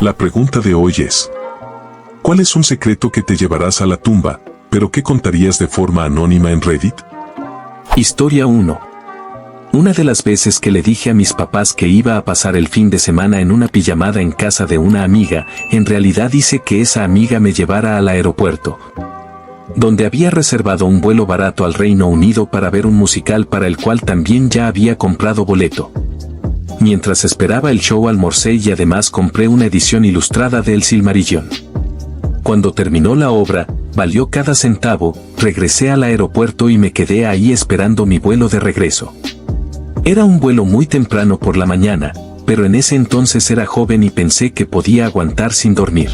La pregunta de hoy es: ¿cuál es un secreto que te llevarás a la tumba, pero que contarías de forma anónima en Reddit? Historia 1. Una de las veces que le dije a mis papás que iba a pasar el fin de semana en una pijamada en casa de una amiga, en realidad hice que esa amiga me llevara al aeropuerto, donde había reservado un vuelo barato al Reino Unido para ver un musical para el cual también ya había comprado boleto. Mientras esperaba el show almorcé y además compré una edición ilustrada de El Silmarillion. Cuando terminó la obra, valió cada centavo, regresé al aeropuerto y me quedé ahí esperando mi vuelo de regreso. Era un vuelo muy temprano por la mañana, pero en ese entonces era joven y pensé que podía aguantar sin dormir.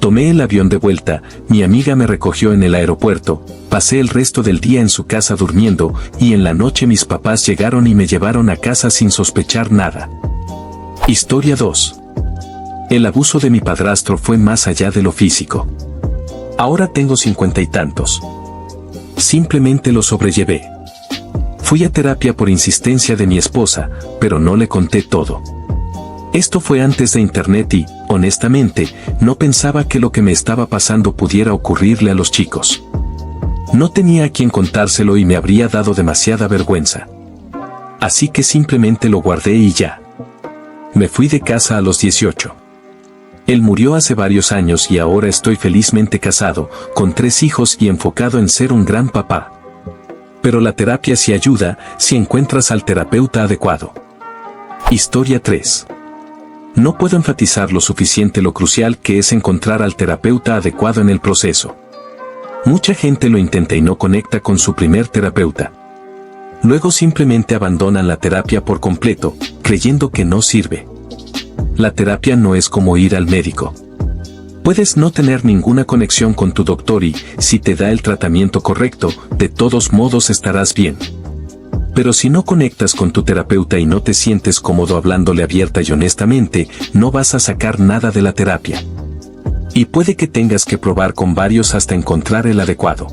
Tomé el avión de vuelta, mi amiga me recogió en el aeropuerto, pasé el resto del día en su casa durmiendo, y en la noche mis papás llegaron y me llevaron a casa sin sospechar nada. Historia 2. El abuso de mi padrastro fue más allá de lo físico. Ahora tengo 50 y tantos. Simplemente lo sobrellevé. Fui a terapia por insistencia de mi esposa, pero no le conté todo. Esto fue antes de internet y, honestamente, no pensaba que lo que me estaba pasando pudiera ocurrirle a los chicos. No tenía a quien contárselo y me habría dado demasiada vergüenza. Así que simplemente lo guardé y ya. Me fui de casa a los 18. Él murió hace varios años y ahora estoy felizmente casado, con 3 hijos y enfocado en ser un gran papá. Pero la terapia sí ayuda si encuentras al terapeuta adecuado. Historia 3. No puedo enfatizar lo suficiente lo crucial que es encontrar al terapeuta adecuado en el proceso. Mucha gente lo intenta y no conecta con su primer terapeuta. Luego simplemente abandonan la terapia por completo, creyendo que no sirve. La terapia no es como ir al médico. Puedes no tener ninguna conexión con tu doctor y, si te da el tratamiento correcto, de todos modos estarás bien. Pero si no conectas con tu terapeuta y no te sientes cómodo hablándole abierta y honestamente, no vas a sacar nada de la terapia. Y puede que tengas que probar con varios hasta encontrar el adecuado.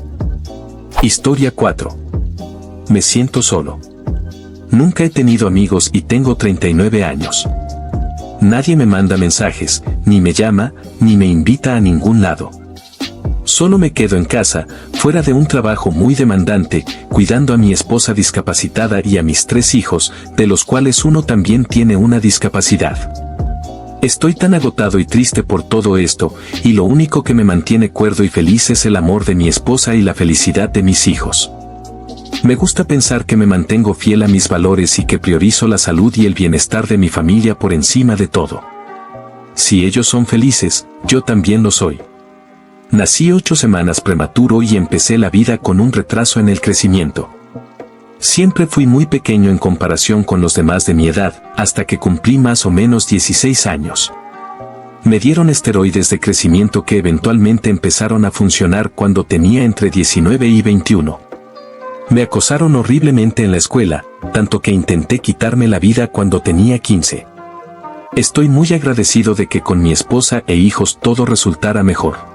Historia 4. Me siento solo. Nunca he tenido amigos y tengo 39 años. Nadie me manda mensajes, ni me llama, ni me invita a ningún lado. Solo me quedo en casa, fuera de un trabajo muy demandante, cuidando a mi esposa discapacitada y a mis 3 hijos, de los cuales uno también tiene una discapacidad. Estoy tan agotado y triste por todo esto, y lo único que me mantiene cuerdo y feliz es el amor de mi esposa y la felicidad de mis hijos. Me gusta pensar que me mantengo fiel a mis valores y que priorizo la salud y el bienestar de mi familia por encima de todo. Si ellos son felices, yo también lo soy. Nací 8 semanas prematuro y empecé la vida con un retraso en el crecimiento. Siempre fui muy pequeño en comparación con los demás de mi edad, hasta que cumplí más o menos 16 años. Me dieron esteroides de crecimiento que eventualmente empezaron a funcionar cuando tenía entre 19 y 21. Me acosaron horriblemente en la escuela, tanto que intenté quitarme la vida cuando tenía 15. Estoy muy agradecido de que con mi esposa e hijos todo resultara mejor.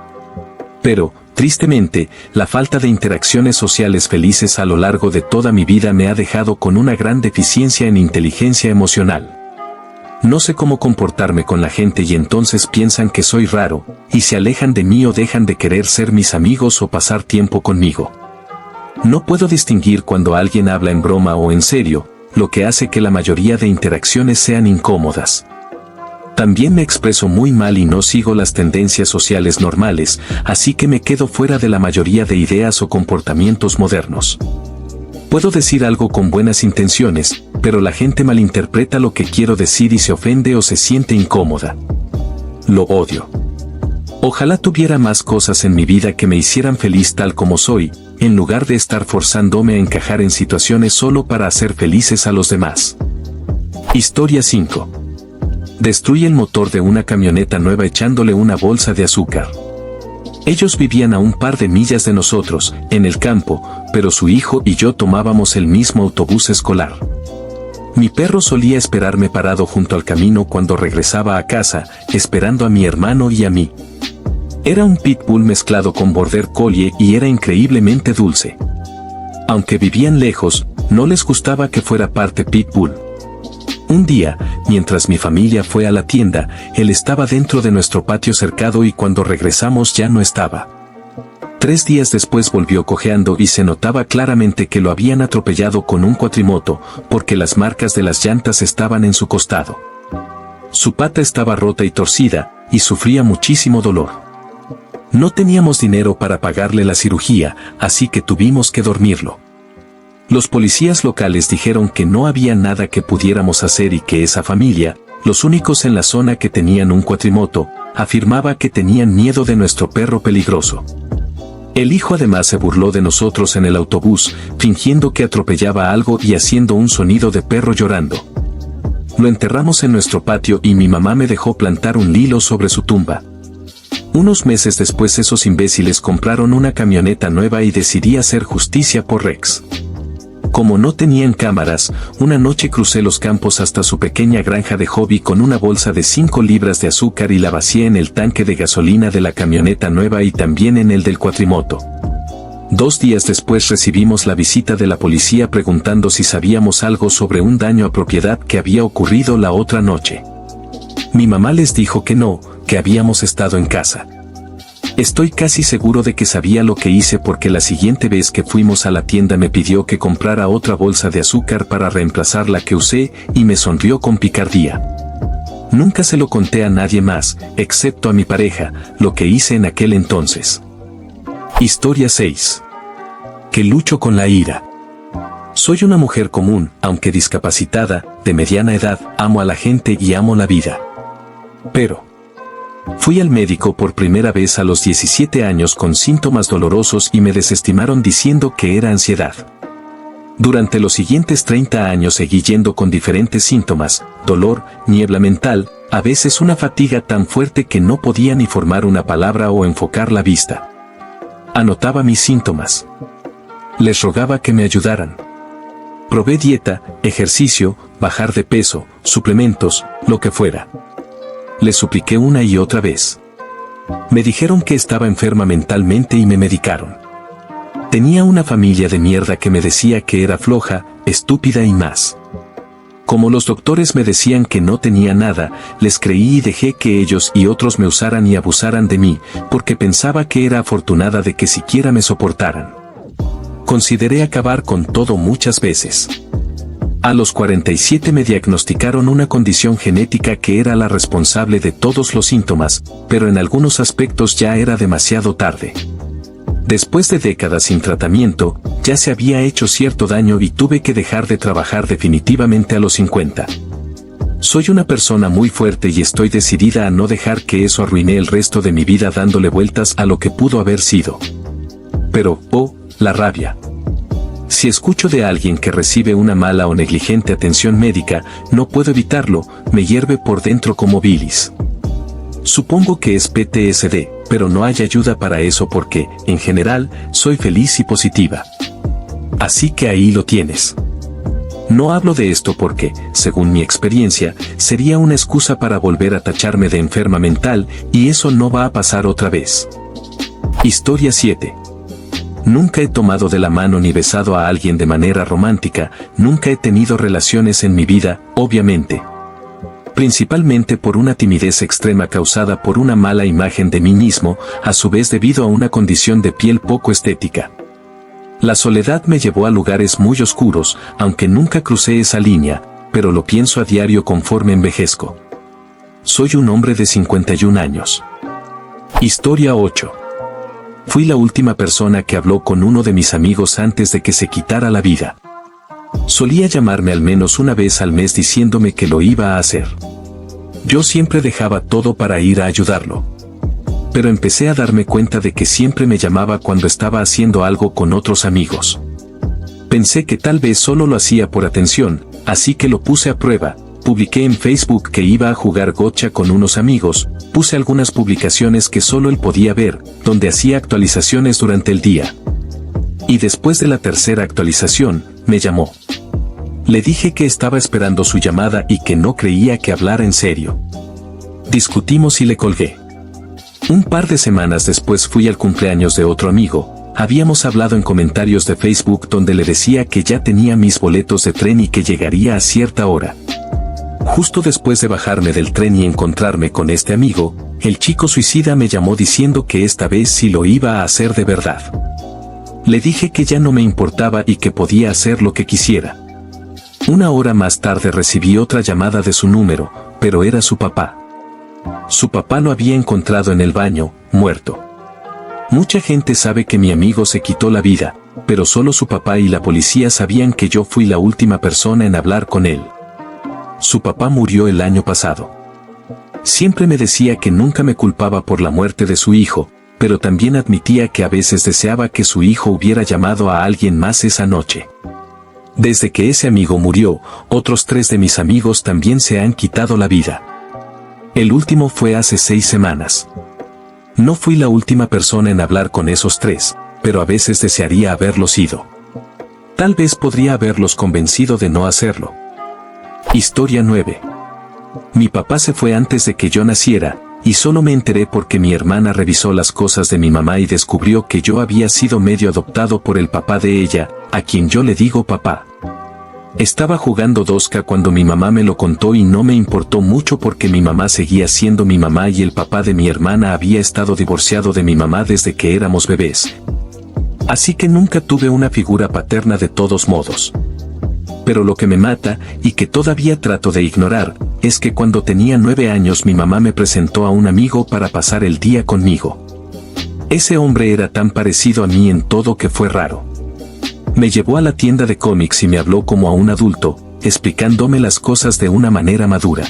Pero, tristemente, la falta de interacciones sociales felices a lo largo de toda mi vida me ha dejado con una gran deficiencia en inteligencia emocional. No sé cómo comportarme con la gente y entonces piensan que soy raro, y se alejan de mí o dejan de querer ser mis amigos o pasar tiempo conmigo. No puedo distinguir cuando alguien habla en broma o en serio, lo que hace que la mayoría de interacciones sean incómodas. También me expreso muy mal y no sigo las tendencias sociales normales, así que me quedo fuera de la mayoría de ideas o comportamientos modernos. Puedo decir algo con buenas intenciones, pero la gente malinterpreta lo que quiero decir y se ofende o se siente incómoda. Lo odio. Ojalá tuviera más cosas en mi vida que me hicieran feliz tal como soy, en lugar de estar forzándome a encajar en situaciones solo para hacer felices a los demás. Historia 5. Destruye el motor de una camioneta nueva echándole una bolsa de azúcar. Ellos vivían a un par de millas de nosotros, en el campo, pero su hijo y yo tomábamos el mismo autobús escolar. Mi perro solía esperarme parado junto al camino cuando regresaba a casa, esperando a mi hermano y a mí. Era un pitbull mezclado con border collie y era increíblemente dulce. Aunque vivían lejos, no les gustaba que fuera parte pitbull. Un día, mientras mi familia fue a la tienda, él estaba dentro de nuestro patio cercado y cuando regresamos ya no estaba. 3 días después volvió cojeando y se notaba claramente que lo habían atropellado con un cuatrimoto, porque las marcas de las llantas estaban en su costado. Su pata estaba rota y torcida, y sufría muchísimo dolor. No teníamos dinero para pagarle la cirugía, así que tuvimos que dormirlo. Los policías locales dijeron que no había nada que pudiéramos hacer y que esa familia, los únicos en la zona que tenían un cuatrimoto, afirmaba que tenían miedo de nuestro perro peligroso. El hijo además se burló de nosotros en el autobús, fingiendo que atropellaba algo y haciendo un sonido de perro llorando. Lo enterramos en nuestro patio y mi mamá me dejó plantar un lilo sobre su tumba. Unos meses después esos imbéciles compraron una camioneta nueva y decidí hacer justicia por Rex. Como no tenían cámaras, una noche crucé los campos hasta su pequeña granja de hobby con una bolsa de 5 libras de azúcar y la vacié en el tanque de gasolina de la camioneta nueva y también en el del cuatrimoto. 2 días después recibimos la visita de la policía preguntando si sabíamos algo sobre un daño a propiedad que había ocurrido la otra noche. Mi mamá les dijo que no, que habíamos estado en casa. Estoy casi seguro de que sabía lo que hice porque la siguiente vez que fuimos a la tienda me pidió que comprara otra bolsa de azúcar para reemplazar la que usé y me sonrió con picardía. Nunca se lo conté a nadie más, excepto a mi pareja, lo que hice en aquel entonces. Historia 6. Que lucho con la ira. Soy una mujer común, aunque discapacitada, de mediana edad, amo a la gente y amo la vida. Pero fui al médico por primera vez a los 17 años con síntomas dolorosos y me desestimaron diciendo que era ansiedad. Durante los siguientes 30 años seguí yendo con diferentes síntomas, dolor, niebla mental, a veces una fatiga tan fuerte que no podía ni formar una palabra o enfocar la vista. Anotaba mis síntomas. Les rogaba que me ayudaran. Probé dieta, ejercicio, bajar de peso, suplementos, lo que fuera. Les supliqué una y otra vez. Me dijeron que estaba enferma mentalmente y me medicaron. Tenía una familia de mierda que me decía que era floja, estúpida y más. Como los doctores me decían que no tenía nada, les creí y dejé que ellos y otros me usaran y abusaran de mí, porque pensaba que era afortunada de que siquiera me soportaran. Consideré acabar con todo muchas veces. A los 47 me diagnosticaron una condición genética que era la responsable de todos los síntomas, pero en algunos aspectos ya era demasiado tarde. Después de décadas sin tratamiento, ya se había hecho cierto daño y tuve que dejar de trabajar definitivamente a los 50. Soy una persona muy fuerte y estoy decidida a no dejar que eso arruine el resto de mi vida dándole vueltas a lo que pudo haber sido. Pero, la rabia. Si escucho de alguien que recibe una mala o negligente atención médica, no puedo evitarlo, me hierve por dentro como bilis. Supongo que es PTSD, pero no hay ayuda para eso porque, en general, soy feliz y positiva. Así que ahí lo tienes. No hablo de esto porque, según mi experiencia, sería una excusa para volver a tacharme de enferma mental, y eso no va a pasar otra vez. Historia 7. Nunca he tomado de la mano ni besado a alguien de manera romántica, nunca he tenido relaciones en mi vida, obviamente. Principalmente por una timidez extrema causada por una mala imagen de mí mismo, a su vez debido a una condición de piel poco estética. La soledad me llevó a lugares muy oscuros, aunque nunca crucé esa línea, pero lo pienso a diario conforme envejezco. Soy un hombre de 51 años. Historia 8. Fui la última persona que habló con uno de mis amigos antes de que se quitara la vida. Solía llamarme al menos una vez al mes diciéndome que lo iba a hacer. Yo siempre dejaba todo para ir a ayudarlo. Pero empecé a darme cuenta de que siempre me llamaba cuando estaba haciendo algo con otros amigos. Pensé que tal vez solo lo hacía por atención, así que lo puse a prueba. Publiqué en Facebook que iba a jugar gocha con unos amigos, puse algunas publicaciones que solo él podía ver, donde hacía actualizaciones durante el día. Y después de la tercera actualización, me llamó. Le dije que estaba esperando su llamada y que no creía que hablara en serio. Discutimos y le colgué. Un par de semanas después fui al cumpleaños de otro amigo. Habíamos hablado en comentarios de Facebook donde le decía que ya tenía mis boletos de tren y que llegaría a cierta hora. Justo después de bajarme del tren y encontrarme con este amigo, el chico suicida me llamó diciendo que esta vez sí lo iba a hacer de verdad. Le dije que ya no me importaba y que podía hacer lo que quisiera. Una hora más tarde recibí otra llamada de su número, pero era su papá. Su papá lo había encontrado en el baño, muerto. Mucha gente sabe que mi amigo se quitó la vida, pero solo su papá y la policía sabían que yo fui la última persona en hablar con él. Su papá murió el año pasado. Siempre me decía que nunca me culpaba por la muerte de su hijo, pero también admitía que a veces deseaba que su hijo hubiera llamado a alguien más esa noche. Desde que ese amigo murió, otros 3 de mis amigos también se han quitado la vida. El último fue hace 6 semanas. No fui la última persona en hablar con esos 3, pero a veces desearía haberlo sido. Tal vez podría haberlos convencido de no hacerlo. Historia 9. Mi papá se fue antes de que yo naciera, y solo me enteré porque mi hermana revisó las cosas de mi mamá y descubrió que yo había sido medio adoptado por el papá de ella, a quien yo le digo papá. Estaba jugando dosca cuando mi mamá me lo contó y no me importó mucho porque mi mamá seguía siendo mi mamá y el papá de mi hermana había estado divorciado de mi mamá desde que éramos bebés. Así que nunca tuve una figura paterna de todos modos. Pero lo que me mata, y que todavía trato de ignorar, es que cuando tenía 9 años mi mamá me presentó a un amigo para pasar el día conmigo. Ese hombre era tan parecido a mí en todo que fue raro. Me llevó a la tienda de cómics y me habló como a un adulto, explicándome las cosas de una manera madura.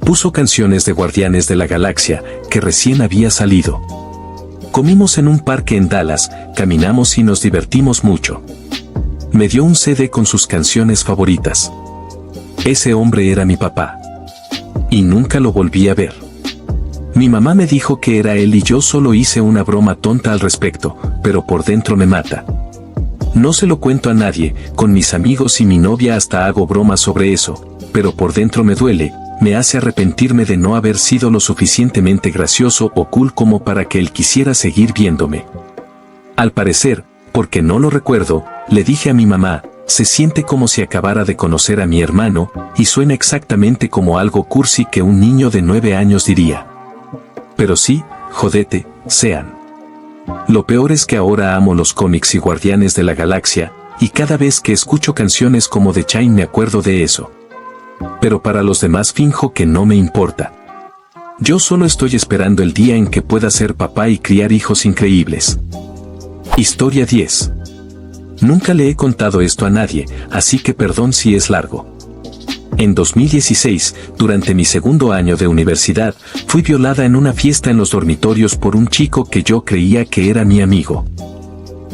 Puso canciones de Guardianes de la Galaxia, que recién había salido. Comimos en un parque en Dallas, caminamos y nos divertimos mucho. Me dio un CD con sus canciones favoritas. Ese hombre era mi papá. Y nunca lo volví a ver. Mi mamá me dijo que era él y yo solo hice una broma tonta al respecto, pero por dentro me mata. No se lo cuento a nadie, con mis amigos y mi novia hasta hago bromas sobre eso, pero por dentro me duele, me hace arrepentirme de no haber sido lo suficientemente gracioso o cool como para que él quisiera seguir viéndome. Al parecer, porque no lo recuerdo, le dije a mi mamá, se siente como si acabara de conocer a mi hermano, y suena exactamente como algo cursi que un niño de 9 años diría. Pero sí, jodete, sean. Lo peor es que ahora amo los cómics y Guardianes de la Galaxia, y cada vez que escucho canciones como The Chain me acuerdo de eso. Pero para los demás finjo que no me importa. Yo solo estoy esperando el día en que pueda ser papá y criar hijos increíbles. Historia 10. Nunca le he contado esto a nadie, así que perdón si es largo. En 2016, durante mi segundo año de universidad, fui violada en una fiesta en los dormitorios por un chico que yo creía que era mi amigo.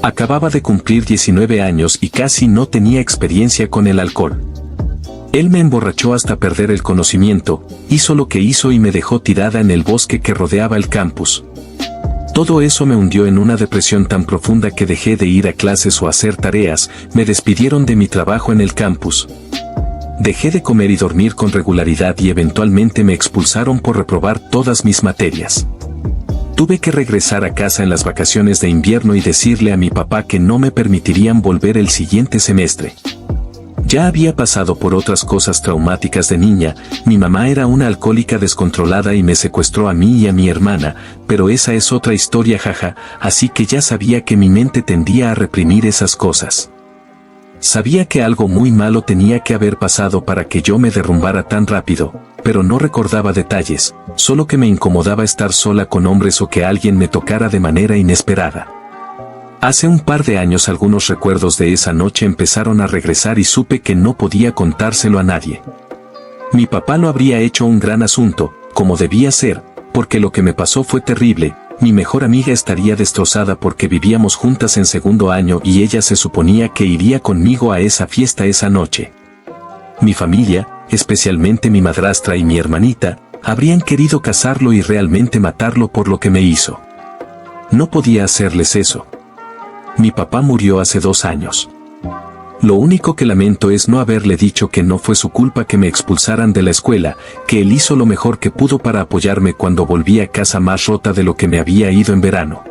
Acababa de cumplir 19 años y casi no tenía experiencia con el alcohol. Él me emborrachó hasta perder el conocimiento, hizo lo que hizo y me dejó tirada en el bosque que rodeaba el campus. Todo eso me hundió en una depresión tan profunda que dejé de ir a clases o hacer tareas, me despidieron de mi trabajo en el campus. Dejé de comer y dormir con regularidad y eventualmente me expulsaron por reprobar todas mis materias. Tuve que regresar a casa en las vacaciones de invierno y decirle a mi papá que no me permitirían volver el siguiente semestre. Ya había pasado por otras cosas traumáticas de niña, mi mamá era una alcohólica descontrolada y me secuestró a mí y a mi hermana, pero esa es otra historia jaja, así que ya sabía que mi mente tendía a reprimir esas cosas. Sabía que algo muy malo tenía que haber pasado para que yo me derrumbara tan rápido, pero no recordaba detalles, solo que me incomodaba estar sola con hombres o que alguien me tocara de manera inesperada. Hace un par de años algunos recuerdos de esa noche empezaron a regresar y supe que no podía contárselo a nadie. Mi papá lo habría hecho un gran asunto, como debía ser, porque lo que me pasó fue terrible. Mi mejor amiga estaría destrozada porque vivíamos juntas en segundo año y ella se suponía que iría conmigo a esa fiesta esa noche. Mi familia, especialmente mi madrastra y mi hermanita, habrían querido casarlo y realmente matarlo por lo que me hizo. No podía hacerles eso. Mi papá murió hace 2 años. Lo único que lamento es no haberle dicho que no fue su culpa que me expulsaran de la escuela, que él hizo lo mejor que pudo para apoyarme cuando volví a casa más rota de lo que me había ido en verano.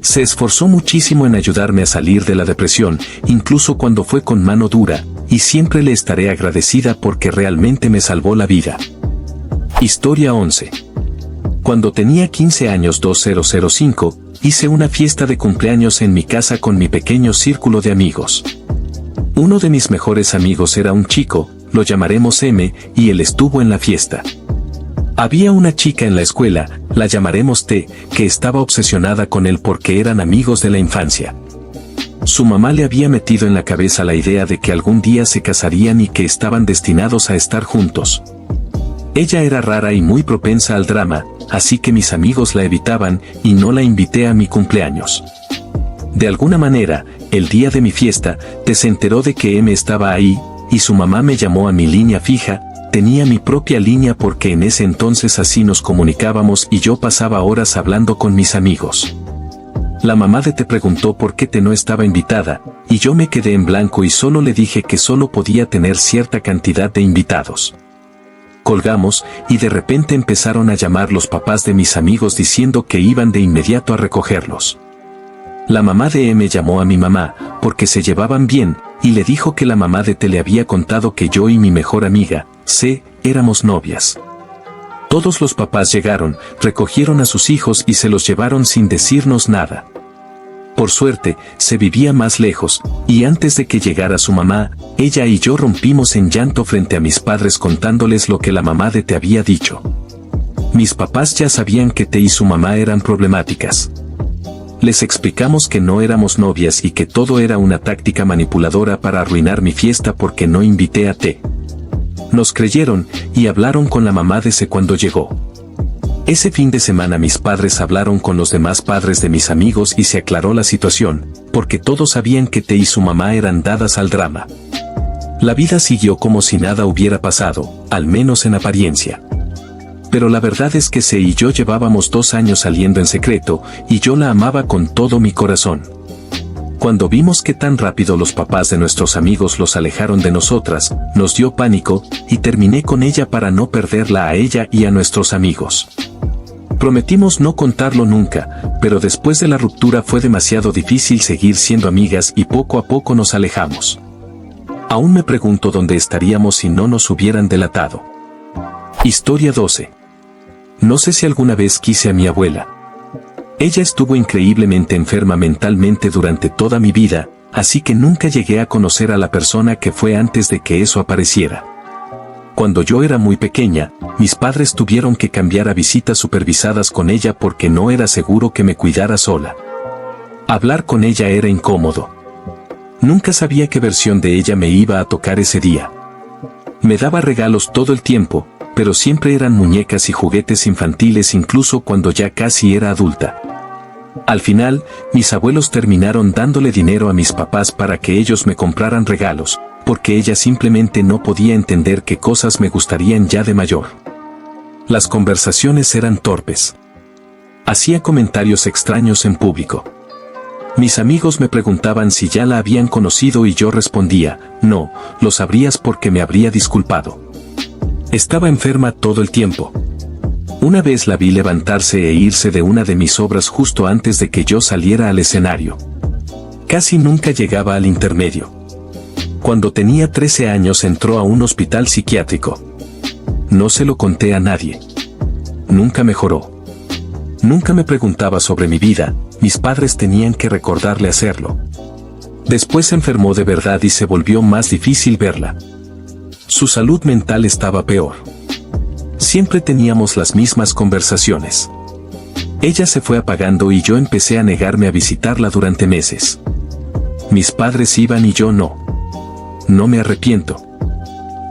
Se esforzó muchísimo en ayudarme a salir de la depresión, incluso cuando fue con mano dura, y siempre le estaré agradecida porque realmente me salvó la vida. Historia 11. Cuando tenía 15 años 2005, hice una fiesta de cumpleaños en mi casa con mi pequeño círculo de amigos. Uno de mis mejores amigos era un chico, lo llamaremos M, y él estuvo en la fiesta. Había una chica en la escuela, la llamaremos T, que estaba obsesionada con él porque eran amigos de la infancia. Su mamá le había metido en la cabeza la idea de que algún día se casarían y que estaban destinados a estar juntos. Ella era rara y muy propensa al drama, así que mis amigos la evitaban y no la invité a mi cumpleaños. De alguna manera, el día de mi fiesta, T se enteró de que M estaba ahí, y su mamá me llamó a mi línea fija. Tenía mi propia línea porque en ese entonces así nos comunicábamos y yo pasaba horas hablando con mis amigos. La mamá de T preguntó por qué T no estaba invitada, y yo me quedé en blanco y solo le dije que solo podía tener cierta cantidad de invitados. Colgamos, y de repente empezaron a llamar los papás de mis amigos diciendo que iban de inmediato a recogerlos. La mamá de M llamó a mi mamá, porque se llevaban bien, y le dijo que la mamá de T le había contado que yo y mi mejor amiga, C, éramos novias. Todos los papás llegaron, recogieron a sus hijos y se los llevaron sin decirnos nada. Por suerte, se vivía más lejos, y antes de que llegara su mamá, ella y yo rompimos en llanto frente a mis padres contándoles lo que la mamá de T había dicho. Mis papás ya sabían que T y su mamá eran problemáticas. Les explicamos que no éramos novias y que todo era una táctica manipuladora para arruinar mi fiesta porque no invité a T. Nos creyeron, y hablaron con la mamá de C cuando llegó. Ese fin de semana mis padres hablaron con los demás padres de mis amigos y se aclaró la situación, porque todos sabían que T y su mamá eran dadas al drama. La vida siguió como si nada hubiera pasado, al menos en apariencia. Pero la verdad es que C y yo llevábamos 2 años saliendo en secreto, y yo la amaba con todo mi corazón. Cuando vimos que tan rápido los papás de nuestros amigos los alejaron de nosotras, nos dio pánico, y terminé con ella para no perderla a ella y a nuestros amigos. Prometimos no contarlo nunca, pero después de la ruptura fue demasiado difícil seguir siendo amigas y poco a poco nos alejamos. Aún me pregunto dónde estaríamos si no nos hubieran delatado. Historia 12. No sé si alguna vez quise a mi abuela. Ella estuvo increíblemente enferma mentalmente durante toda mi vida, así que nunca llegué a conocer a la persona que fue antes de que eso apareciera. Cuando yo era muy pequeña, mis padres tuvieron que cambiar a visitas supervisadas con ella porque no era seguro que me cuidara sola. Hablar con ella era incómodo. Nunca sabía qué versión de ella me iba a tocar ese día. Me daba regalos todo el tiempo, pero siempre eran muñecas y juguetes infantiles incluso cuando ya casi era adulta. Al final, mis abuelos terminaron dándole dinero a mis papás para que ellos me compraran regalos, porque ella simplemente no podía entender qué cosas me gustarían ya de mayor. Las conversaciones eran torpes. Hacía comentarios extraños en público. Mis amigos me preguntaban si ya la habían conocido y yo respondía, no, lo sabrías porque me habría disculpado. Estaba enferma todo el tiempo. Una vez la vi levantarse e irse de una de mis obras justo antes de que yo saliera al escenario. Casi nunca llegaba al intermedio. Cuando tenía 13 años entró a un hospital psiquiátrico. No se lo conté a nadie. Nunca mejoró. Nunca me preguntaba sobre mi vida, mis padres tenían que recordarle hacerlo. Después se enfermó de verdad y se volvió más difícil verla. Su salud mental estaba peor. Siempre teníamos las mismas conversaciones. Ella se fue apagando y yo empecé a negarme a visitarla durante meses. Mis padres iban y yo no. No me arrepiento.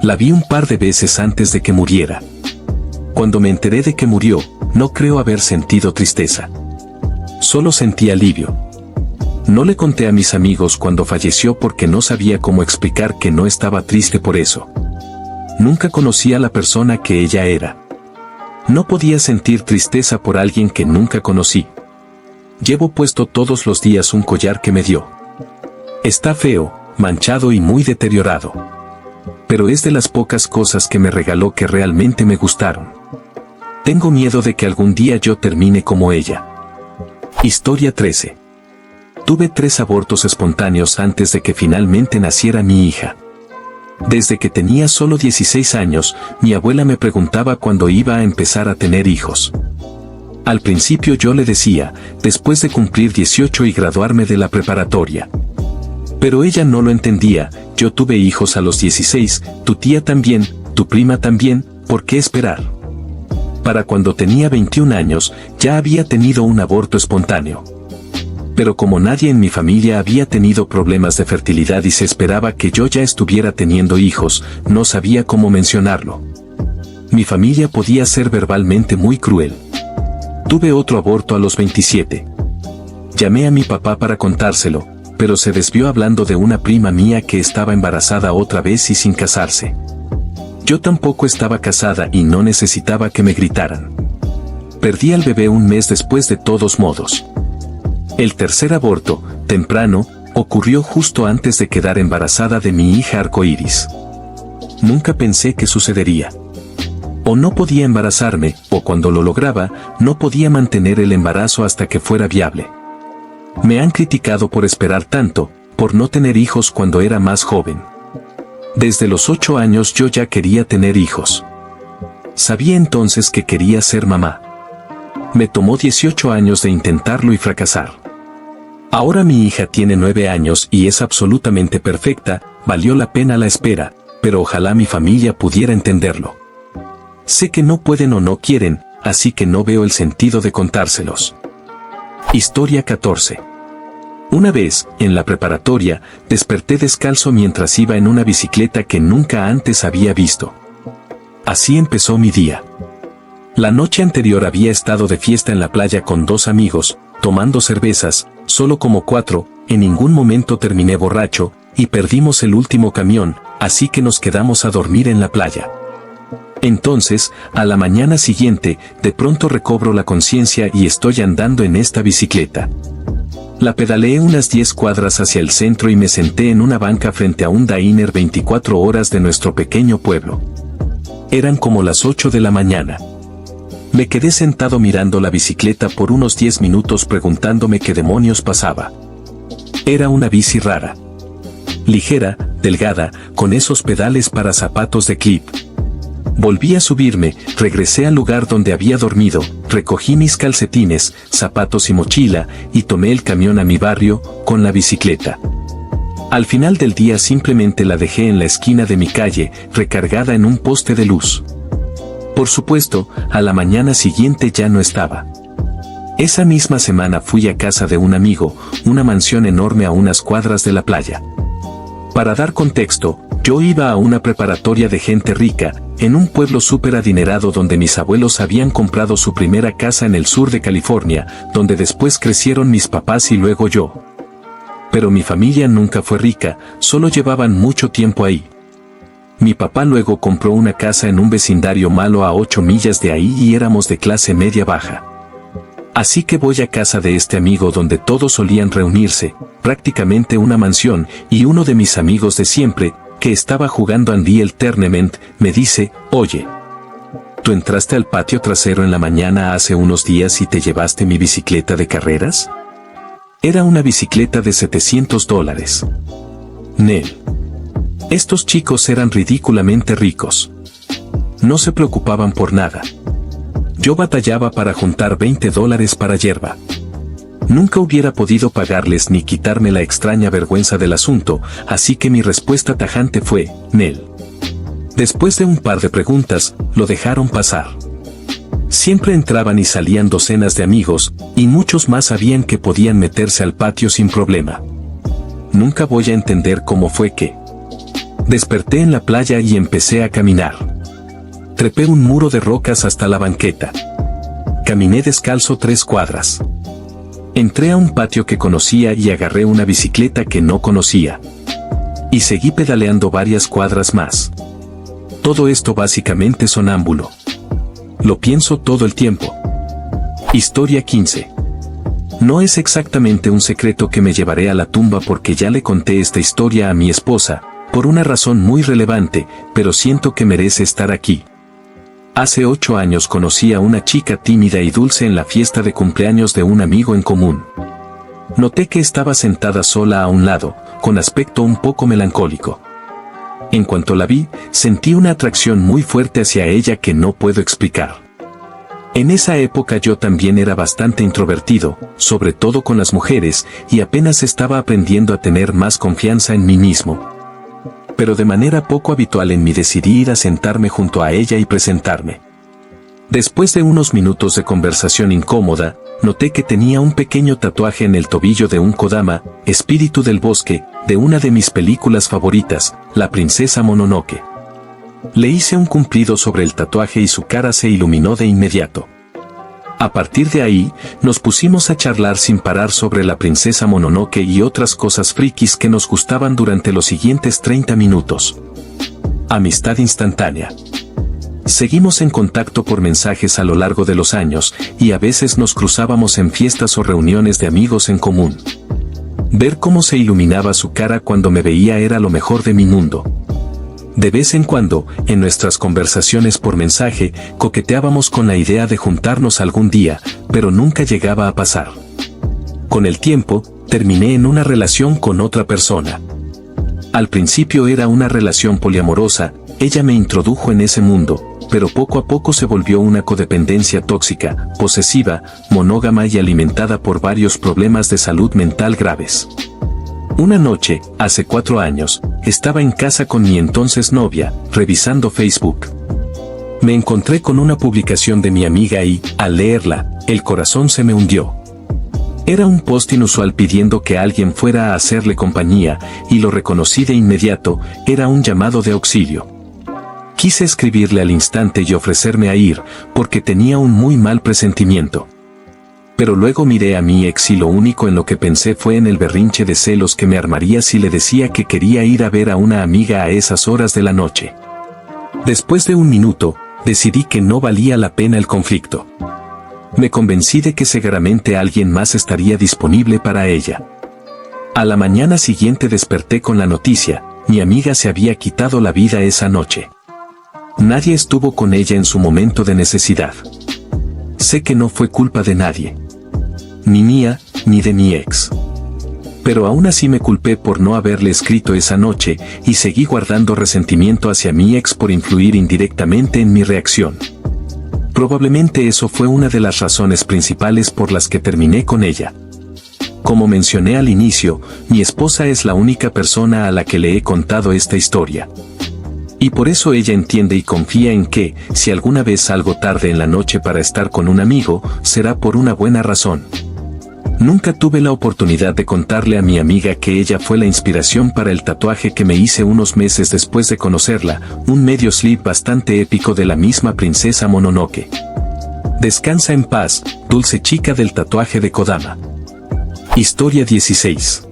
La vi un par de veces antes de que muriera. Cuando me enteré de que murió, no creo haber sentido tristeza. Solo sentí alivio. No le conté a mis amigos cuando falleció porque no sabía cómo explicar que no estaba triste por eso. Nunca conocí a la persona que ella era. No podía sentir tristeza por alguien que nunca conocí. Llevo puesto todos los días un collar que me dio. Está feo, manchado y muy deteriorado. Pero es de las pocas cosas que me regaló que realmente me gustaron. Tengo miedo de que algún día yo termine como ella. Historia 13. Tuve 3 abortos espontáneos antes de que finalmente naciera mi hija. Desde que tenía solo 16 años, mi abuela me preguntaba cuándo iba a empezar a tener hijos. Al principio yo le decía, después de cumplir 18 y graduarme de la preparatoria. Pero ella no lo entendía, yo tuve hijos a los 16, tu tía también, tu prima también, ¿por qué esperar? Para cuando tenía 21 años, ya había tenido un aborto espontáneo. Pero como nadie en mi familia había tenido problemas de fertilidad y se esperaba que yo ya estuviera teniendo hijos, no sabía cómo mencionarlo. Mi familia podía ser verbalmente muy cruel. Tuve otro aborto a los 27. Llamé a mi papá para contárselo, pero se desvió hablando de una prima mía que estaba embarazada otra vez y sin casarse. Yo tampoco estaba casada y no necesitaba que me gritaran. Perdí al bebé un mes después de todos modos. El tercer aborto, temprano, ocurrió justo antes de quedar embarazada de mi hija Arcoíris. Nunca pensé que sucedería. O no podía embarazarme, o cuando lo lograba, no podía mantener el embarazo hasta que fuera viable. Me han criticado por esperar tanto, por no tener hijos cuando era más joven. Desde los 8 años yo ya quería tener hijos. Sabía entonces que quería ser mamá. Me tomó 18 años de intentarlo y fracasar. Ahora mi hija tiene 9 años y es absolutamente perfecta, valió la pena la espera, pero ojalá mi familia pudiera entenderlo. Sé que no pueden o no quieren, así que no veo el sentido de contárselos. Historia 14. Una vez, en la preparatoria, desperté descalzo mientras iba en una bicicleta que nunca antes había visto. Así empezó mi día. La noche anterior había estado de fiesta en la playa con 2 amigos, tomando cervezas, solo como 4, en ningún momento terminé borracho, y perdimos el último camión, así que nos quedamos a dormir en la playa. Entonces, a la mañana siguiente, de pronto recobro la conciencia y estoy andando en esta bicicleta. La pedaleé unas 10 cuadras hacia el centro y me senté en una banca frente a un diner 24 horas de nuestro pequeño pueblo. Eran como las 8 de la mañana. Me quedé sentado mirando la bicicleta por unos 10 minutos preguntándome qué demonios pasaba. Era una bici rara. Ligera, delgada, con esos pedales para zapatos de clip. Volví a subirme, regresé al lugar donde había dormido, recogí mis calcetines, zapatos y mochila, y tomé el camión a mi barrio, con la bicicleta. Al final del día simplemente la dejé en la esquina de mi calle, recargada en un poste de luz. Por supuesto, a la mañana siguiente ya no estaba. Esa misma semana fui a casa de un amigo, una mansión enorme a unas cuadras de la playa. Para dar contexto, yo iba a una preparatoria de gente rica, en un pueblo súper adinerado donde mis abuelos habían comprado su primera casa en el sur de California, donde después crecieron mis papás y luego yo. Pero mi familia nunca fue rica, solo llevaban mucho tiempo ahí. Mi papá luego compró una casa en un vecindario malo a 8 millas de ahí y éramos de clase media baja. Así que voy a casa de este amigo donde todos solían reunirse, prácticamente una mansión, y uno de mis amigos de siempre, que estaba jugando Unreal Tournament, me dice, oye, ¿tú entraste al patio trasero en la mañana hace unos días y te llevaste mi bicicleta de carreras? Era una bicicleta de $700. Nel. Estos chicos eran ridículamente ricos. No se preocupaban por nada. Yo batallaba para juntar $20 para yerba. Nunca hubiera podido pagarles ni quitarme la extraña vergüenza del asunto, así que mi respuesta tajante fue, Nel. Después de un par de preguntas, lo dejaron pasar. Siempre entraban y salían docenas de amigos, y muchos más sabían que podían meterse al patio sin problema. Nunca voy a entender cómo fue que desperté en la playa y empecé a caminar. Trepé un muro de rocas hasta la banqueta. Caminé descalzo 3 cuadras. Entré a un patio que conocía y agarré una bicicleta que no conocía. Y seguí pedaleando varias cuadras más. Todo esto básicamente sonámbulo. Lo pienso todo el tiempo. Historia 15. No es exactamente un secreto que me llevaré a la tumba porque ya le conté esta historia a mi esposa, por una razón muy relevante, pero siento que merece estar aquí. Hace 8 años conocí a una chica tímida y dulce en la fiesta de cumpleaños de un amigo en común. Noté que estaba sentada sola a un lado, con aspecto un poco melancólico. En cuanto la vi, sentí una atracción muy fuerte hacia ella que no puedo explicar. En esa época yo también era bastante introvertido, sobre todo con las mujeres, y apenas estaba aprendiendo a tener más confianza en mí mismo. Pero de manera poco habitual en mí decidí ir a sentarme junto a ella y presentarme. Después de unos minutos de conversación incómoda, noté que tenía un pequeño tatuaje en el tobillo de un kodama, espíritu del bosque, de una de mis películas favoritas, La princesa Mononoke. Le hice un cumplido sobre el tatuaje y su cara se iluminó de inmediato. A partir de ahí, nos pusimos a charlar sin parar sobre la princesa Mononoke y otras cosas frikis que nos gustaban durante los siguientes 30 minutos. Amistad instantánea. Seguimos en contacto por mensajes a lo largo de los años, y a veces nos cruzábamos en fiestas o reuniones de amigos en común. Ver cómo se iluminaba su cara cuando me veía era lo mejor de mi mundo. De vez en cuando, en nuestras conversaciones por mensaje, coqueteábamos con la idea de juntarnos algún día, pero nunca llegaba a pasar. Con el tiempo, terminé en una relación con otra persona. Al principio era una relación poliamorosa, ella me introdujo en ese mundo, pero poco a poco se volvió una codependencia tóxica, posesiva, monógama y alimentada por varios problemas de salud mental graves. Una noche, hace 4 años, estaba en casa con mi entonces novia, revisando Facebook. Me encontré con una publicación de mi amiga y, al leerla, el corazón se me hundió. Era un post inusual pidiendo que alguien fuera a hacerle compañía, y lo reconocí de inmediato, era un llamado de auxilio. Quise escribirle al instante y ofrecerme a ir, porque tenía un muy mal presentimiento. Pero luego miré a mi ex y lo único en lo que pensé fue en el berrinche de celos que me armaría si le decía que quería ir a ver a una amiga a esas horas de la noche. Después de un minuto, decidí que no valía la pena el conflicto. Me convencí de que seguramente alguien más estaría disponible para ella. A la mañana siguiente desperté con la noticia, mi amiga se había quitado la vida esa noche. Nadie estuvo con ella en su momento de necesidad. Sé que no fue culpa de nadie. Ni mía, ni de mi ex. Pero aún así me culpé por no haberle escrito esa noche, y seguí guardando resentimiento hacia mi ex por influir indirectamente en mi reacción. Probablemente eso fue una de las razones principales por las que terminé con ella. Como mencioné al inicio, mi esposa es la única persona a la que le he contado esta historia. Y por eso ella entiende y confía en que, si alguna vez salgo tarde en la noche para estar con un amigo, será por una buena razón. Nunca tuve la oportunidad de contarle a mi amiga que ella fue la inspiración para el tatuaje que me hice unos meses después de conocerla, un medio sleeve bastante épico de la misma princesa Mononoke. Descansa en paz, dulce chica del tatuaje de Kodama. Historia 16.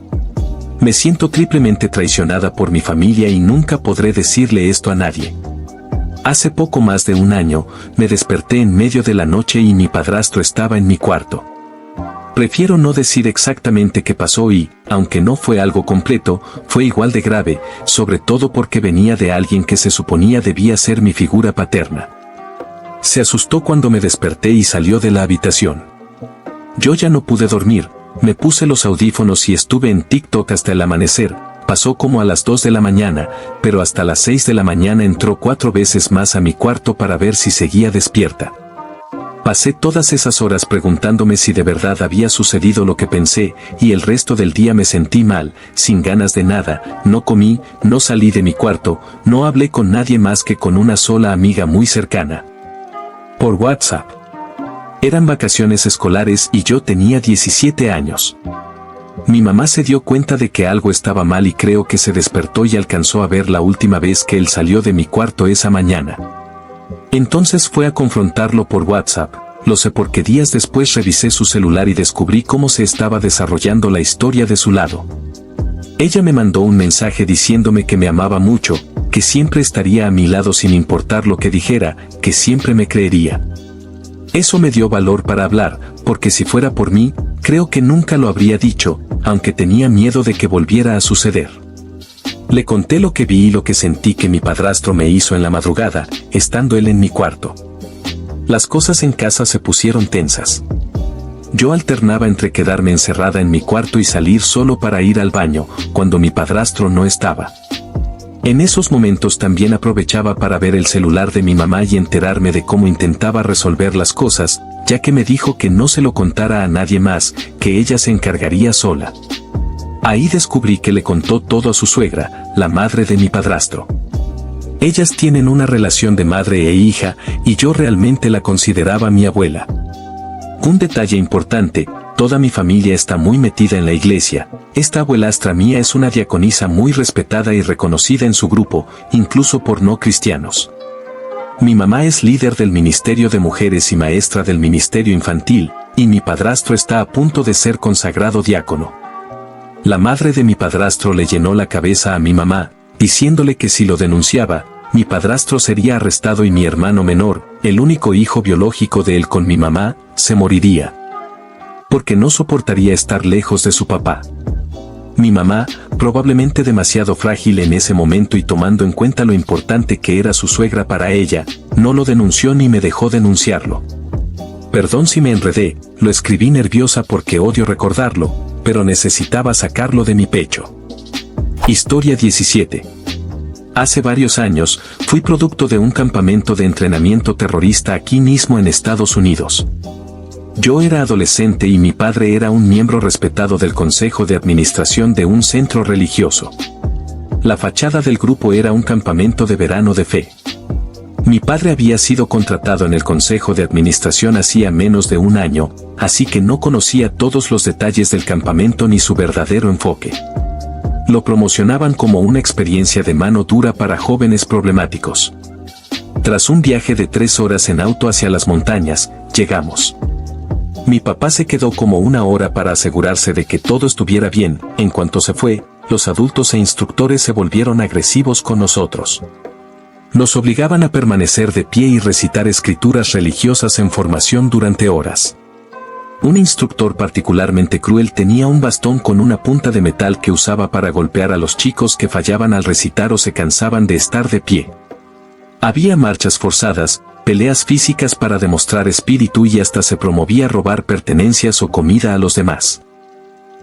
Me siento triplemente traicionada por mi familia y nunca podré decirle esto a nadie. Hace poco más de un año, me desperté en medio de la noche y mi padrastro estaba en mi cuarto. Prefiero no decir exactamente qué pasó y, aunque no fue algo completo, fue igual de grave, sobre todo porque venía de alguien que se suponía debía ser mi figura paterna. Se asustó cuando me desperté y salió de la habitación. Yo ya no pude dormir. Me puse los audífonos y estuve en TikTok hasta el amanecer. Pasó como a las 2 de la mañana, pero hasta las 6 de la mañana entró 4 veces más a mi cuarto para ver si seguía despierta. Pasé todas esas horas preguntándome si de verdad había sucedido lo que pensé, y el resto del día me sentí mal, sin ganas de nada, no comí, no salí de mi cuarto, no hablé con nadie más que con una sola amiga muy cercana. Por WhatsApp. Eran vacaciones escolares y yo tenía 17 años. Mi mamá se dio cuenta de que algo estaba mal y creo que se despertó y alcanzó a ver la última vez que él salió de mi cuarto esa mañana. Entonces fue a confrontarlo por WhatsApp, lo sé porque días después revisé su celular y descubrí cómo se estaba desarrollando la historia de su lado. Ella me mandó un mensaje diciéndome que me amaba mucho, que siempre estaría a mi lado sin importar lo que dijera, que siempre me creería. Eso me dio valor para hablar, porque si fuera por mí, creo que nunca lo habría dicho, aunque tenía miedo de que volviera a suceder. Le conté lo que vi y lo que sentí que mi padrastro me hizo en la madrugada, estando él en mi cuarto. Las cosas en casa se pusieron tensas. Yo alternaba entre quedarme encerrada en mi cuarto y salir solo para ir al baño, cuando mi padrastro no estaba. En esos momentos también aprovechaba para ver el celular de mi mamá y enterarme de cómo intentaba resolver las cosas, ya que me dijo que no se lo contara a nadie más, que ella se encargaría sola. Ahí descubrí que le contó todo a su suegra, la madre de mi padrastro. Ellas tienen una relación de madre e hija, y yo realmente la consideraba mi abuela. Un detalle importante: toda mi familia está muy metida en la iglesia. Esta abuelastra mía es una diaconisa muy respetada y reconocida en su grupo, incluso por no cristianos. Mi mamá es líder del Ministerio de Mujeres y maestra del Ministerio Infantil, y mi padrastro está a punto de ser consagrado diácono. La madre de mi padrastro le llenó la cabeza a mi mamá, diciéndole que si lo denunciaba, mi padrastro sería arrestado y mi hermano menor, el único hijo biológico de él con mi mamá, se moriría. Porque no soportaría estar lejos de su papá. Mi mamá, probablemente demasiado frágil en ese momento y tomando en cuenta lo importante que era su suegra para ella, no lo denunció ni me dejó denunciarlo. Perdón si me enredé, lo escribí nerviosa porque odio recordarlo, pero necesitaba sacarlo de mi pecho. Historia 17. Hace varios años, fui producto de un campamento de entrenamiento terrorista aquí mismo en Estados Unidos. Yo era adolescente y mi padre era un miembro respetado del consejo de administración de un centro religioso. La fachada del grupo era un campamento de verano de fe. Mi padre había sido contratado en el consejo de administración hacía menos de un año, así que no conocía todos los detalles del campamento ni su verdadero enfoque. Lo promocionaban como una experiencia de mano dura para jóvenes problemáticos. Tras un viaje de 3 horas en auto hacia las montañas, llegamos. Mi papá se quedó como 1 hora para asegurarse de que todo estuviera bien. En cuanto se fue, los adultos e instructores se volvieron agresivos con nosotros. Nos obligaban a permanecer de pie y recitar escrituras religiosas en formación durante horas. Un instructor particularmente cruel tenía un bastón con una punta de metal que usaba para golpear a los chicos que fallaban al recitar o se cansaban de estar de pie. Había marchas forzadas, peleas físicas para demostrar espíritu y hasta se promovía robar pertenencias o comida a los demás.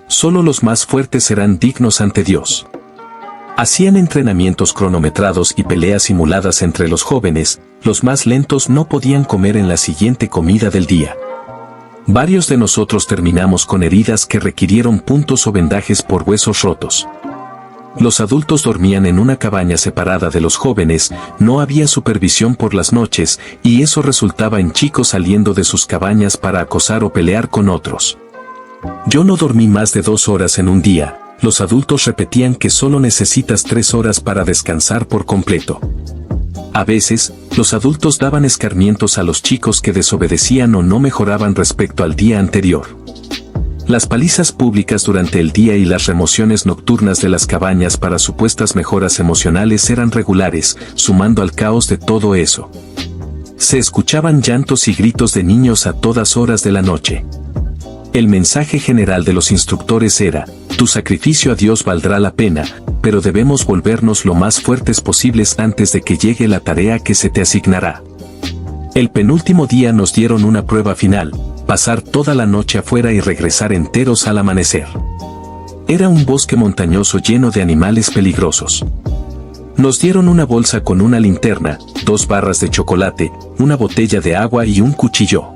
Solo los más fuertes serán dignos ante Dios. Hacían entrenamientos cronometrados y peleas simuladas entre los jóvenes. Los más lentos no podían comer en la siguiente comida del día. Varios de nosotros terminamos con heridas que requirieron puntos o vendajes por huesos rotos. Los adultos dormían en una cabaña separada de los jóvenes, no había supervisión por las noches, y eso resultaba en chicos saliendo de sus cabañas para acosar o pelear con otros. Yo no dormí más de 2 horas en un día. Los adultos repetían que solo necesitas 3 horas para descansar por completo. A veces, los adultos daban escarmientos a los chicos que desobedecían o no mejoraban respecto al día anterior. Las palizas públicas durante el día y las remociones nocturnas de las cabañas para supuestas mejoras emocionales eran regulares, sumando al caos de todo eso. Se escuchaban llantos y gritos de niños a todas horas de la noche. El mensaje general de los instructores era: tu sacrificio a Dios valdrá la pena, pero debemos volvernos lo más fuertes posibles antes de que llegue la tarea que se te asignará. El penúltimo día nos dieron una prueba final: pasar toda la noche afuera y regresar enteros al amanecer. Era un bosque montañoso lleno de animales peligrosos. Nos dieron una bolsa con una linterna, 2 barras de chocolate, una botella de agua y un cuchillo.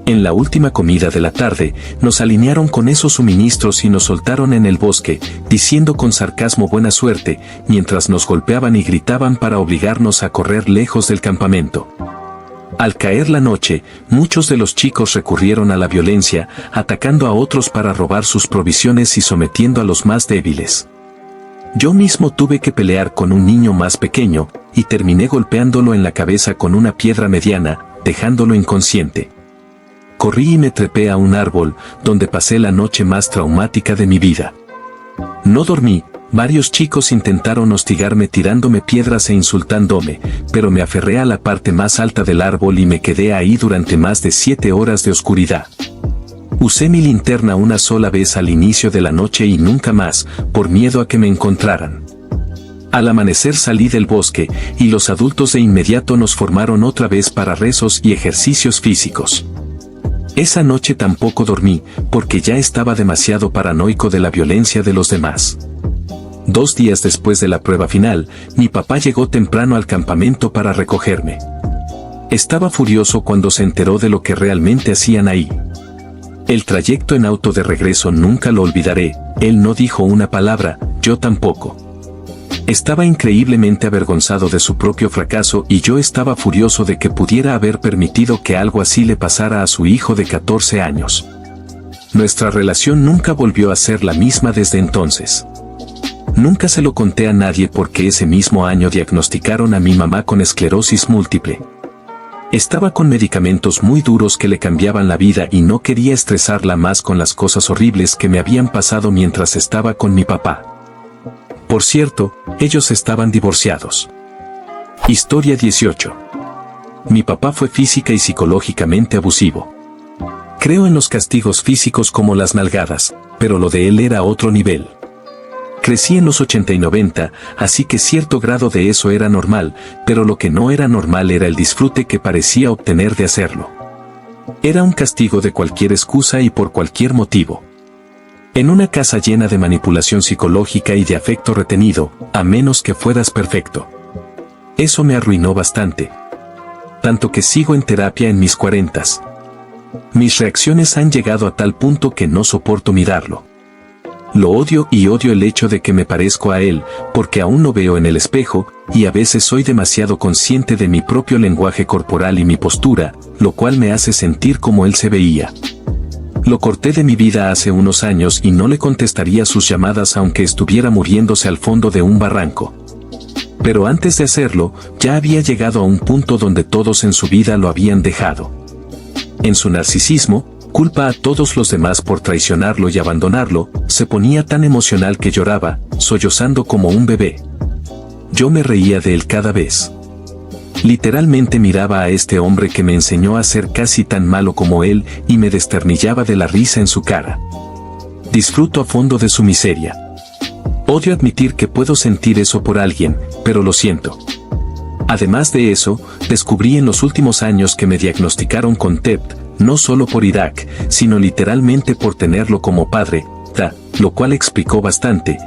En la última comida de la tarde, nos alinearon con esos suministros y nos soltaron en el bosque, diciendo con sarcasmo buena suerte, mientras nos golpeaban y gritaban para obligarnos a correr lejos del campamento. Al caer la noche, muchos de los chicos recurrieron a la violencia, atacando a otros para robar sus provisiones y sometiendo a los más débiles. Yo mismo tuve que pelear con un niño más pequeño, y terminé golpeándolo en la cabeza con una piedra mediana, dejándolo inconsciente. Corrí y me trepé a un árbol, donde pasé la noche más traumática de mi vida. No dormí. Varios chicos intentaron hostigarme tirándome piedras e insultándome, pero me aferré a la parte más alta del árbol y me quedé ahí durante más de 7 horas de oscuridad. Usé mi linterna una sola vez al inicio de la noche y nunca más, por miedo a que me encontraran. Al amanecer salí del bosque, y los adultos de inmediato nos formaron otra vez para rezos y ejercicios físicos. Esa noche tampoco dormí, porque ya estaba demasiado paranoico de la violencia de los demás. 2 días después de la prueba final, mi papá llegó temprano al campamento para recogerme. Estaba furioso cuando se enteró de lo que realmente hacían ahí. El trayecto en auto de regreso nunca lo olvidaré, él no dijo una palabra, yo tampoco. Estaba increíblemente avergonzado de su propio fracaso y yo estaba furioso de que pudiera haber permitido que algo así le pasara a su hijo de 14 años. Nuestra relación nunca volvió a ser la misma desde entonces. Nunca se lo conté a nadie porque ese mismo año diagnosticaron a mi mamá con esclerosis múltiple. Estaba con medicamentos muy duros que le cambiaban la vida y no quería estresarla más con las cosas horribles que me habían pasado mientras estaba con mi papá. Por cierto, ellos estaban divorciados. Historia 18. Mi papá fue física y psicológicamente abusivo. Creo en los castigos físicos como las nalgadas, pero lo de él era otro nivel. Crecí en los 80 y 90, así que cierto grado de eso era normal, pero lo que no era normal era el disfrute que parecía obtener de hacerlo. Era un castigo de cualquier excusa y por cualquier motivo. En una casa llena de manipulación psicológica y de afecto retenido, a menos que fueras perfecto. Eso me arruinó bastante. Tanto que sigo en terapia en mis 40s. Mis reacciones han llegado a tal punto que no soporto mirarlo. Lo odio y odio el hecho de que me parezco a él, porque aún lo veo en el espejo, y a veces soy demasiado consciente de mi propio lenguaje corporal y mi postura, lo cual me hace sentir como él se veía. Lo corté de mi vida hace unos años y no le contestaría sus llamadas aunque estuviera muriéndose al fondo de un barranco. Pero antes de hacerlo, ya había llegado a un punto donde todos en su vida lo habían dejado. En su narcisismo, culpa a todos los demás por traicionarlo y abandonarlo, se ponía tan emocional que lloraba, sollozando como un bebé. Yo me reía de él cada vez. Literalmente miraba a este hombre que me enseñó a ser casi tan malo como él y me desternillaba de la risa en su cara. Disfruto a fondo de su miseria. Odio admitir que puedo sentir eso por alguien, pero lo siento. Además de eso, descubrí en los últimos años que me diagnosticaron con TEP, no solo por Irak, sino literalmente por tenerlo como padre, lo cual explicó bastante.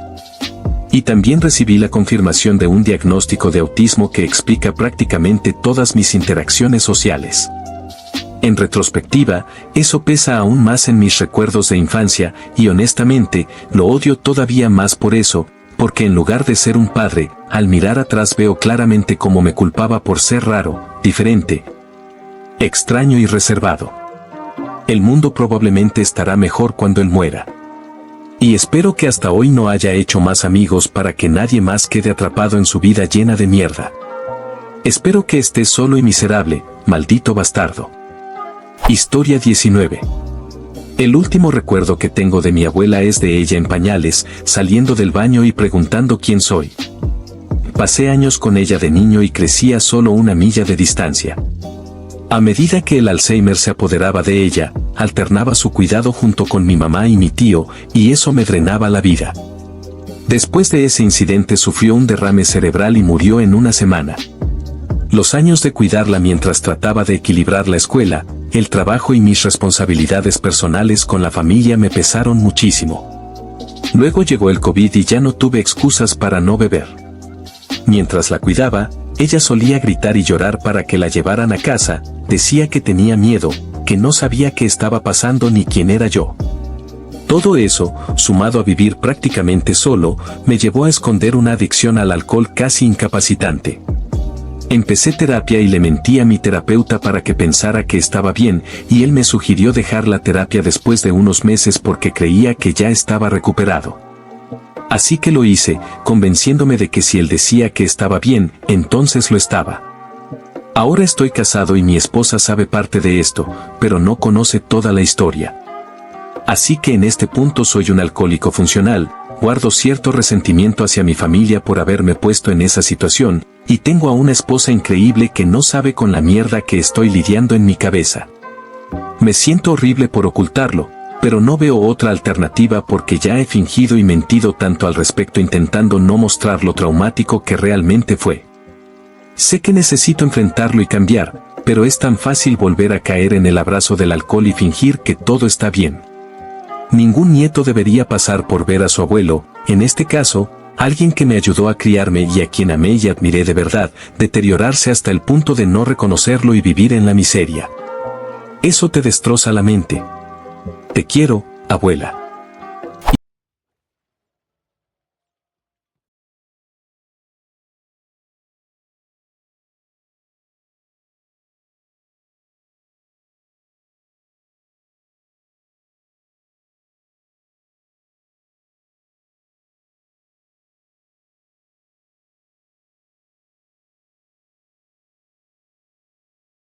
Y también recibí la confirmación de un diagnóstico de autismo que explica prácticamente todas mis interacciones sociales. En retrospectiva, eso pesa aún más en mis recuerdos de infancia, y honestamente, lo odio todavía más por eso, porque en lugar de ser un padre, al mirar atrás veo claramente cómo me culpaba por ser raro, diferente, extraño y reservado. El mundo probablemente estará mejor cuando él muera. Y espero que hasta hoy no haya hecho más amigos para que nadie más quede atrapado en su vida llena de mierda. Espero que estés solo y miserable, maldito bastardo. Historia 19. El último recuerdo que tengo de mi abuela es de ella en pañales, saliendo del baño y preguntando quién soy. Pasé años con ella de niño y crecí a solo 1 milla de distancia. A medida que el Alzheimer se apoderaba de ella, alternaba su cuidado junto con mi mamá y mi tío, y eso me drenaba la vida. Después de ese incidente sufrió un derrame cerebral y murió en 1 semana. Los años de cuidarla mientras trataba de equilibrar la escuela, el trabajo y mis responsabilidades personales con la familia me pesaron muchísimo. Luego llegó el COVID y ya no tuve excusas para no beber. Mientras la cuidaba, ella solía gritar y llorar para que la llevaran a casa, decía que tenía miedo, que no sabía qué estaba pasando ni quién era yo. Todo eso, sumado a vivir prácticamente solo, me llevó a esconder una adicción al alcohol casi incapacitante. Empecé terapia y le mentí a mi terapeuta para que pensara que estaba bien, y él me sugirió dejar la terapia después de unos meses porque creía que ya estaba recuperado. Así que lo hice, convenciéndome de que si él decía que estaba bien, entonces lo estaba. Ahora estoy casado y mi esposa sabe parte de esto, pero no conoce toda la historia. Así que en este punto soy un alcohólico funcional, guardo cierto resentimiento hacia mi familia por haberme puesto en esa situación, y tengo a una esposa increíble que no sabe con la mierda que estoy lidiando en mi cabeza. Me siento horrible por ocultarlo, pero no veo otra alternativa porque ya he fingido y mentido tanto al respecto intentando no mostrar lo traumático que realmente fue. Sé que necesito enfrentarlo y cambiar, pero es tan fácil volver a caer en el abrazo del alcohol y fingir que todo está bien. Ningún nieto debería pasar por ver a su abuelo, en este caso, Alguien que me ayudó a criarme y a quien amé y admiré de verdad, deteriorarse hasta el punto de no reconocerlo y vivir en la miseria. Eso te destroza la mente. Te quiero, abuela.